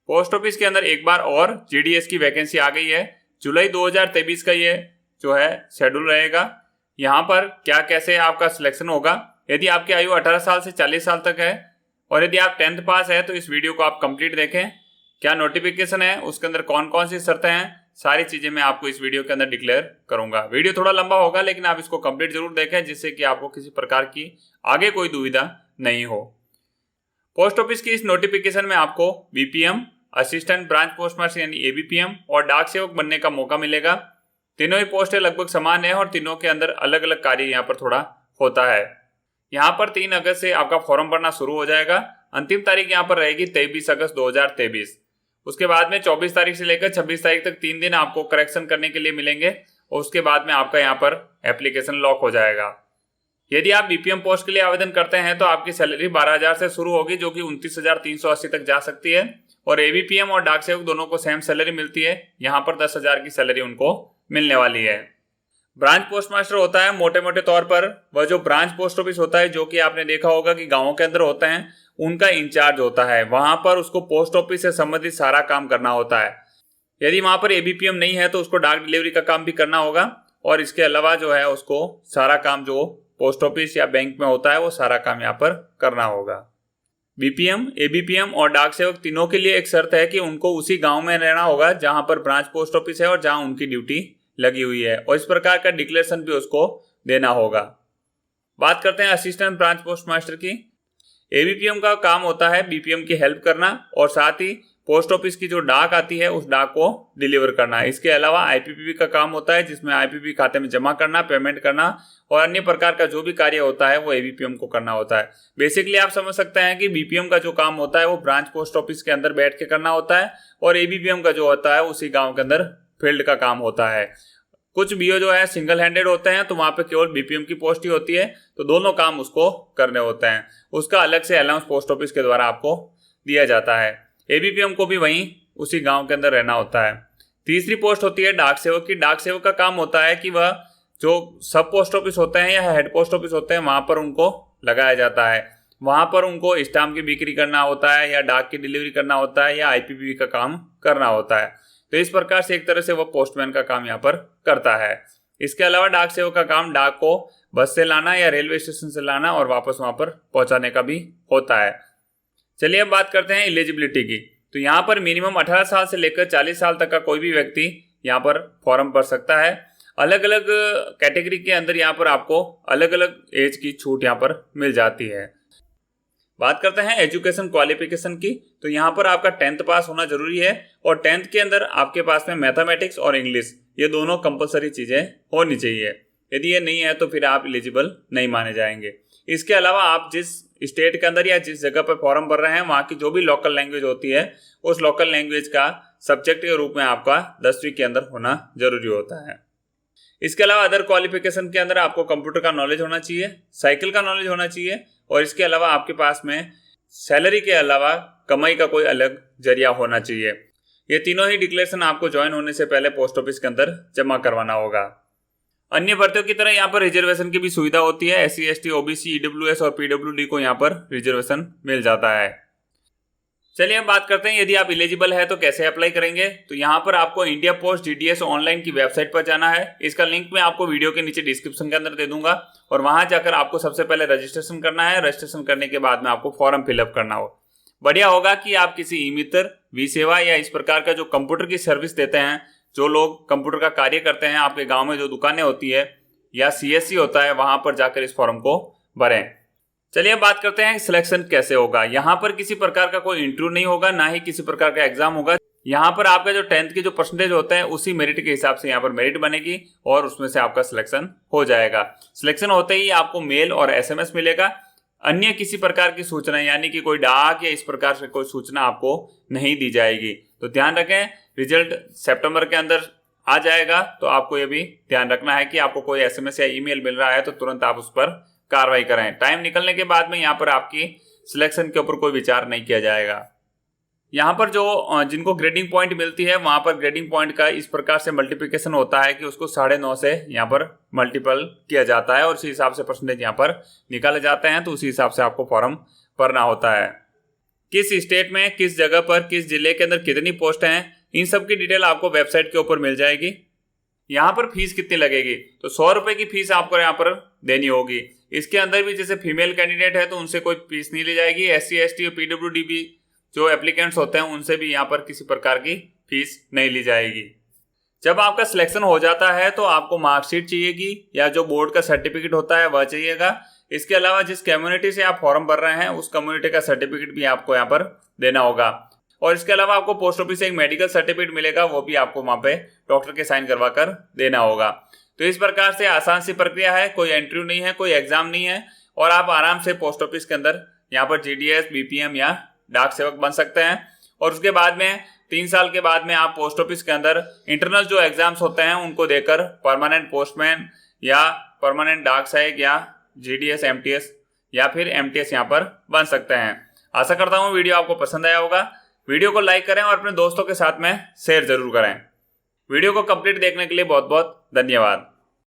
Post office के अंदर एक बार और जीडीएस की वैकेंसी आ गई है। जुलाई 2023 का ये जो है शेड्यूल रहेगा। यहाँ पर क्या कैसे आपका सिलेक्शन होगा, यदि आपकी आयु 18 साल से 40 साल तक है और यदि आप 10th पास है तो इस वीडियो को आप कंप्लीट देखें। क्या नोटिफिकेशन है, उसके अंदर कौन कौन सी शर्तें हैं, सारी चीजें मैं आपको इस वीडियो के अंदर डिक्लेयर करूंगा। वीडियो थोड़ा लंबा होगा लेकिन आप इसको कंप्लीट जरूर देखें, जिससे कि आपको किसी प्रकार की आगे कोई दुविधा नहीं हो। पोस्ट ऑफिस की इस नोटिफिकेशन में आपको BPM, assistant branch post master यानी एबीपीएम और डाक सेवक बनने का मौका मिलेगा। तीनों ही पोस्टें लगभग समान है और तीनों के अंदर अलग अलग कार्य यहाँ पर थोड़ा होता है। यहाँ पर 3 अगस्त से आपका फॉर्म भरना शुरू हो जाएगा। अंतिम तारीख यहाँ पर रहेगी 23 अगस्त 2023। उसके बाद में 24 तारीख से लेकर 26 तारीख तक 3 दिन आपको करेक्शन करने के लिए मिलेंगे और उसके बाद में आपका यहाँ पर एप्लीकेशन लॉक हो जाएगा। यदि आप बीपीएम पोस्ट के लिए आवेदन करते हैं तो आपकी सैलरी 12,000 से शुरू होगी, जो कि 29,380 तक जा सकती है। और एबीपीएम और डाक सेवक दोनों को सेम सैलरी मिलती है। यहाँ पर 10,000 की सैलरी उनको मिलने वाली है। ब्रांच पोस्ट मास्टर होता है मोटे मोटे तौर पर वह जो ब्रांच पोस्ट ऑफिस होता है, जो कि आपने देखा होगा कि गांवों के अंदर होते हैं, उनका इंचार्ज होता है। वहां पर उसको पोस्ट ऑफिस से संबंधित सारा काम करना होता है। यदि वहां पर एबीपीएम नहीं है तो उसको डाक डिलीवरी का काम भी करना होगा और इसके अलावा जो है उसको सारा काम जो पोस्ट ऑफिस या बैंक में होता है वो सारा काम यहाँ पर करना होगा। बीपीएम, एबीपीएम और डाक सेवक तीनों के लिए एक शर्त है कि उनको उसी गांव में रहना होगा जहां पर ब्रांच पोस्ट ऑफिस है और जहां उनकी ड्यूटी लगी हुई है, और इस प्रकार का डिक्लेरेशन भी उसको देना होगा। बात करते हैं असिस्टेंट ब्रांच पोस्ट मास्टर की। एबीपीएम का काम होता है बीपीएम की हेल्प करना और साथ ही पोस्ट ऑफिस की जो डाक आती है उस डाक को डिलीवर करना। इसके अलावा आईपीपीबी का काम होता है, जिसमें आईपीपीबी खाते में जमा करना, पेमेंट करना और अन्य प्रकार का जो भी कार्य होता है वो एबीपीएम को करना होता है। बेसिकली आप समझ सकते हैं कि बीपीएम का जो काम होता है वो ब्रांच पोस्ट ऑफिस के अंदर बैठ के करना होता है और एबीपीएम का जो होता है उसी गाँव के अंदर फील्ड का काम होता है। कुछ बीओ जो है सिंगल हैंडेड होते हैं तो वहां पे केवल बीपीएम की पोस्ट ही होती है, तो दोनों काम उसको करने होते हैं। उसका अलग से अलाउंस पोस्ट ऑफिस के द्वारा आपको दिया जाता है। एबीपीएम को भी वहीं उसी गांव के अंदर रहना होता है। तीसरी पोस्ट होती है डाक सेवक की। डाक सेवक का काम होता है कि वह जो सब पोस्ट ऑफिस होते हैं या हेड पोस्ट ऑफिस होते हैं वहां पर उनको लगाया जाता है। वहां पर उनको स्टाम्प की बिक्री करना होता है या डाक की डिलीवरी करना होता है या आईपीपीबी का काम करना होता है। तो इस प्रकार से एक तरह से वह पोस्टमैन का काम यहाँ पर करता है। इसके अलावा डाक सेवक का काम डाक को बस से लाना या रेलवे स्टेशन से लाना और वापस वहां पर पहुंचाने का भी होता है। चलिए अब बात करते हैं एलिजिबिलिटी की। तो यहाँ पर मिनिमम 18 साल से लेकर 40 साल तक का कोई भी व्यक्ति यहाँ पर फॉर्म भर सकता है। अलग अलग कैटेगरी के अंदर यहाँ पर आपको अलग अलग एज की छूट यहाँ पर मिल जाती है। बात करते हैं एजुकेशन क्वालिफिकेशन की। तो यहाँ पर आपका 10th पास होना जरूरी है और 10th के अंदर आपके पास में मैथमेटिक्स और इंग्लिश ये दोनों कंपलसरी चीजें होनी चाहिए। यदि ये नहीं है तो फिर आप एलिजिबल नहीं माने जाएंगे। इसके अलावा आप जिस स्टेट के अंदर या जिस जगह पर फॉर्म भर रहे हैं वहाँ की जो भी लोकल लैंग्वेज होती है उस लोकल लैंग्वेज का सब्जेक्ट के रूप में आपका 10वीं के अंदर होना जरूरी होता है। इसके अलावा अदर क्वालिफिकेशन के अंदर आपको कंप्यूटर का नॉलेज होना चाहिए, साइकिल का नॉलेज होना चाहिए और इसके अलावा आपके पास में सैलरी के अलावा कमाई का कोई अलग जरिया होना चाहिए। ये तीनों ही डिक्लेरेशन आपको ज्वाइन होने से पहले पोस्ट ऑफिस के अंदर जमा करवाना होगा। अन्य भर्तियों की तरह यहाँ पर रिजर्वेशन की भी सुविधा होती है। एससी, एसटी, ओबीसी, ईडब्ल्यूएस और पीडब्ल्यूडी को यहाँ पर रिजर्वेशन मिल जाता है। चलिए हम बात करते हैं यदि आप एलिजिबल है तो कैसे अप्लाई करेंगे। तो यहाँ पर आपको इंडिया पोस्ट जीडीएस ऑनलाइन की वेबसाइट पर जाना है। इसका लिंक मैं आपको वीडियो के नीचे डिस्क्रिप्शन के अंदर दे दूंगा और वहां जाकर आपको सबसे पहले रजिस्ट्रेशन करना है। रजिस्ट्रेशन करने के बाद में आपको फॉर्म फिलअप करना हो। बढ़िया होगा कि आप किसी ई मित्र, वी सेवा या इस प्रकार का जो कंप्यूटर की सर्विस देते हैं, जो लोग कंप्यूटर का कार्य करते हैं, आपके गाँव में जो दुकानें होती है या सीएससी होता है, वहां पर जाकर इस फॉर्म को भरें। चलिए अब बात करते हैं सिलेक्शन कैसे होगा। यहाँ पर किसी प्रकार का कोई इंटरव्यू नहीं होगा, ना ही किसी प्रकार का एग्जाम होगा। यहाँ पर आपका जो 10th के जो परसेंटेज होते हैं उसी मेरिट के हिसाब से यहाँ पर मेरिट बनेगी और उसमें से आपका सिलेक्शन हो जाएगा। सिलेक्शन होते ही आपको मेल और एसएमएस मिलेगा। अन्य किसी प्रकार की सूचना यानी कि कोई डाक या इस प्रकार से कोई सूचना आपको नहीं दी जाएगी। तो ध्यान रखें, रिजल्ट सितंबर के अंदर आ जाएगा, तो आपको ये भी ध्यान रखना है कि आपको कोई एसएमएस या ईमेल मिल रहा है तो तुरंत आप उस पर कार्रवाई करें। टाइम निकलने के बाद में यहाँ पर आपकी सिलेक्शन के ऊपर कोई विचार नहीं किया जाएगा। यहाँ पर जो जिनको ग्रेडिंग पॉइंट मिलती है वहां पर ग्रेडिंग पॉइंट का इस प्रकार से मल्टीप्लिकेशन होता है कि उसको 9.5 से यहाँ पर मल्टीपल किया जाता है और उसी हिसाब से परसेंटेज यहाँ पर निकाले जाते हैं। तो उसी हिसाब से आपको फॉर्म भरना होता है। किस स्टेट में, किस जगह पर, किस जिले के अंदर कितनी पोस्ट हैं, इन सब की डिटेल आपको वेबसाइट के ऊपर मिल जाएगी। यहाँ पर फीस कितनी लगेगी, तो 100 रुपए की फीस आपको यहाँ पर देनी होगी। इसके अंदर भी जैसे फीमेल कैंडिडेट है तो उनसे कोई फीस नहीं ली जाएगी। SC ST और PWD जो एप्लीकेंट्स होते हैं उनसे भी यहाँ पर किसी प्रकार की फीस नहीं ली जाएगी। जब आपका सिलेक्शन हो जाता है तो आपको मार्कशीट चाहिएगी या जो बोर्ड का सर्टिफिकेट होता है वह चाहिएगा। इसके अलावा जिस कम्युनिटी से आप फॉर्म भर रहे हैं उस कम्युनिटी का सर्टिफिकेट भी आपको यहाँ पर देना होगा। और इसके अलावा आपको पोस्ट ऑफिस से एक मेडिकल सर्टिफिकेट मिलेगा, वो भी आपको वहाँ पे डॉक्टर के साइन करवा कर देना होगा। तो इस प्रकार से आसान सी प्रक्रिया है, कोई इंटरव्यू नहीं है, कोई एग्जाम नहीं है और आप आराम से पोस्ट ऑफिस के अंदर यहाँ पर GDS, BPM या डाक सेवक बन सकते हैं। और उसके बाद में 3 साल के बाद में आप पोस्ट ऑफिस के अंदर इंटरनल जो एग्जाम्स होते हैं उनको देकर परमानेंट पोस्टमैन या परमानेंट डाक सहायक या GDS, MTS या फिर MTS यहाँ पर बन सकते हैं। आशा करता हूँ वीडियो आपको पसंद आया होगा। वीडियो को लाइक करें और अपने दोस्तों के साथ में शेयर जरूर करें। वीडियो को कंप्लीट देखने के लिए बहुत बहुत धन्यवाद।